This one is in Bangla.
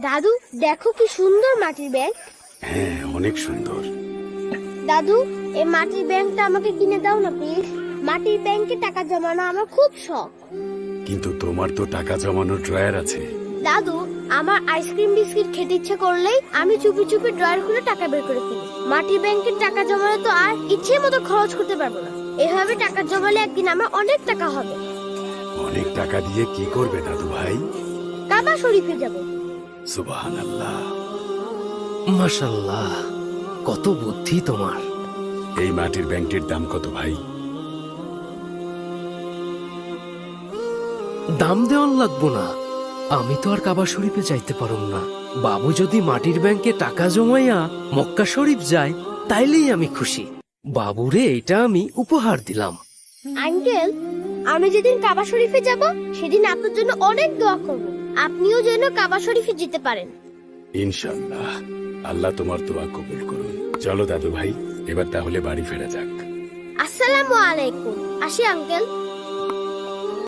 দাদু, দেখো কি সুন্দর মাটির ব্যাংক। হ্যাঁ, অনেক সুন্দর। দাদু, এই মাটির ব্যাংকটা আমাকে কিনে দাও না প্লিজ। মাটির ব্যাংকে টাকা জমানো আমার খুব শখ। কিন্তু তোমার তো টাকা জমানোর ড্রয়ার আছে। দাদু, আমার আইসক্রিম বিস্কিট খেতে ইচ্ছে করলেই আমি চুপি চুপি ড্রয়ার খুলে টাকা বের করে ফেলি। মাটির ব্যাংকের টাকা জমালে তো আর ইচ্ছে মতো খরচ করতে পারবো না। এভাবে টাকা জমালে একদিন আমার অনেক টাকা হবে। অনেক টাকা দিয়ে কি করবে দাদু ভাই? কাবা শরীফে যাব। সুবহানাল্লাহ। মাশাআল্লাহ, কত বুদ্ধি তোমার। এই মাটির ব্যাংকটির দাম কত ভাই? দাম দেওয়ান লাগবো না, আমি তো আর কাবা শরীফে যাইতে পারুম না। বাবু যদি মাটির ব্যাংকে টাকা জমাইয়া মক্কা শরীফ যায় তাইলেই আমি খুশি। বাবুরে এটা আমি উপহার দিলাম। আঙ্কেল, আমি যেদিন কাবা শরীফে যাব সেদিন আপনার জন্য অনেক দোয়া করব। আপনিও যেন কাবা শরীফে যেতে পারেন। ইনশাআল্লাহ, আল্লাহ তোমার দোয়া কবুল করুন। চলো দাদু ভাই, এবার তাহলে বাড়ি ফেরা যাক। আসসালামু আলাইকুম। আসি আঙ্কেল।